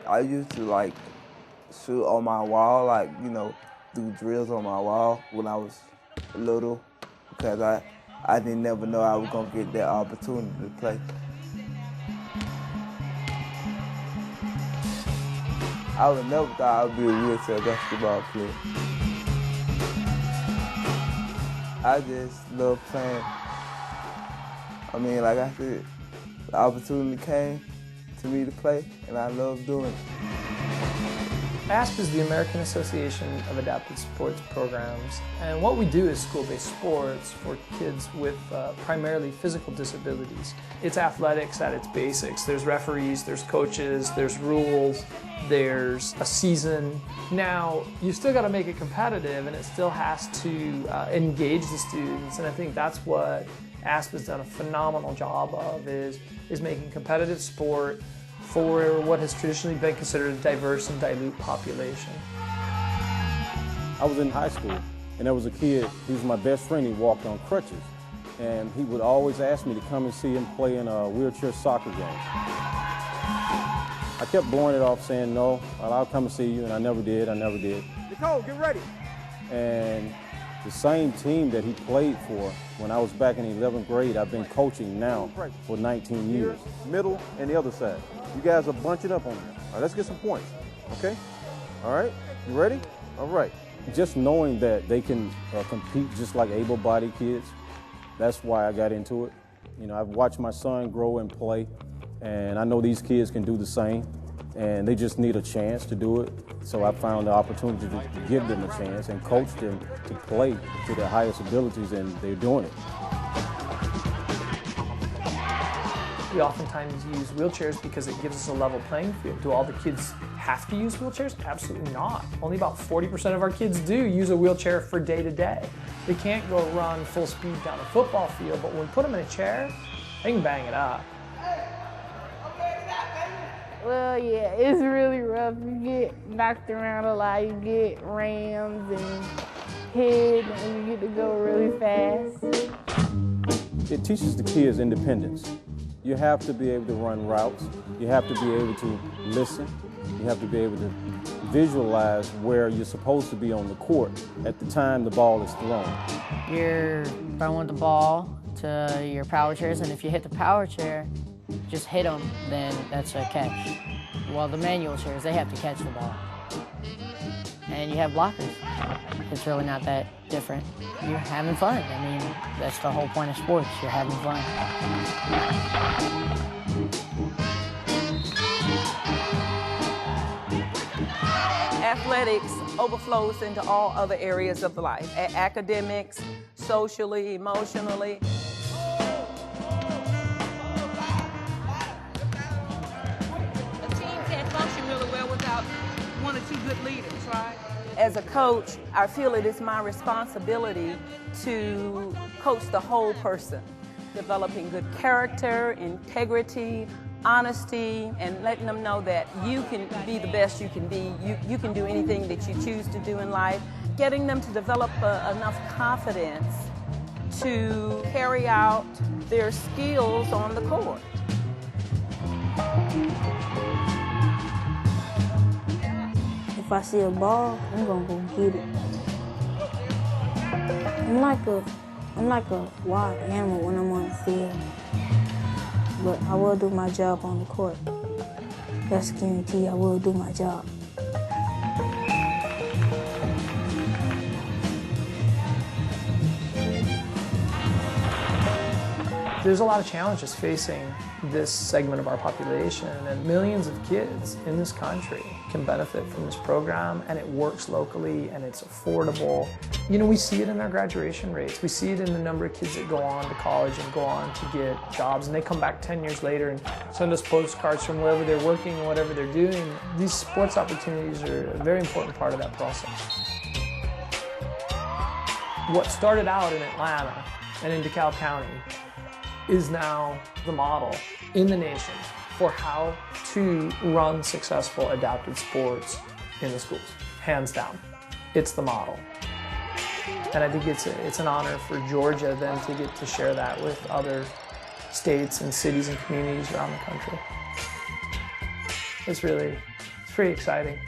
I used to like shoot on my wall, like, you know, do drills on my wall when I was little because I didn't never know I was gonna get that opportunity to play. I would never thought I would be a wheelchair basketball player. I just love playing. I mean, like I said, the opportunity came to me to play, and I love doing it. AASP is the American Association of Adapted Sports Programs, and what we do is school-based sports for kids with primarily physical disabilities. It's athletics at its basics. There's referees, there's coaches, there's rules, there's a season. Now, you still got to make it competitive, and it still has to engage the students, and I think that's what AASP has done a phenomenal job of, is making competitive sport for what has traditionally been considered a diverse and dilute population. I was in high school, and there was a kid, he was my best friend, he walked on crutches. And he would always ask me to come and see him play in a wheelchair soccer game. I kept blowing it off saying, no, I'll come and see you, and I never did. Nicole, get ready. And the same team that he played for when I was back in 11th grade, I've been coaching now for 19 years. Middle and the other side. You guys are bunching up on there. All right, let's get some points, okay? All right, you ready? All right. Just knowing that they can compete just like able-bodied kids, that's why I got into it. You know, I've watched my son grow and play, and I know these kids can do the same, and they just need a chance to do it. So I found the opportunity to give them a chance and coach them to play to their highest abilities, and they're doing it. We oftentimes use wheelchairs because it gives us a level playing field. Do all the kids have to use wheelchairs? Absolutely not. Only about 40% of our kids do use a wheelchair for day to day. They can't go run full speed down a football field, but when we put them in a chair, they can bang it up. Well, yeah, it's really rough. You get knocked around a lot, you get rams and hit, and you get to go really fast. It teaches the kids independence. You have to be able to run routes. You have to be able to listen. You have to be able to visualize where you're supposed to be on the court at the time the ball is thrown. You're throwing the ball to your power chairs, and if you hit the power chair, just hit them, then that's a catch. Well, the manual chairs, they have to catch the ball. And you have blockers. It's really not that different. You're having fun. I mean, that's the whole point of sports. You're having fun. Athletics overflows into all other areas of life. Academics, socially, emotionally. A team can't function really well without one or two good leaders, right? As a coach, I feel it is my responsibility to coach the whole person, developing good character, integrity, honesty, and letting them know that you can be the best you can be. You can do anything that you choose to do in life. Getting them to develop enough confidence to carry out their skills on the court. If I see a ball, I'm gonna go get it. I'm like a wild animal when I'm on the field. But I will do my job on the court. That's a guarantee. I will do my job. There's a lot of challenges facing this segment of our population, and millions of kids in this country can benefit from this program, and it works locally and it's affordable. You know, we see it in our graduation rates. We see it in the number of kids that go on to college and go on to get jobs, and they come back 10 years later and send us postcards from wherever they're working and whatever they're doing. These sports opportunities are a very important part of that process. What started out in Atlanta and in DeKalb County is now the model in the nation for how to run successful adapted sports in the schools. Hands down, it's the model. And I think it's an honor for Georgia then to get to share that with other states and cities and communities around the country. It's really pretty exciting.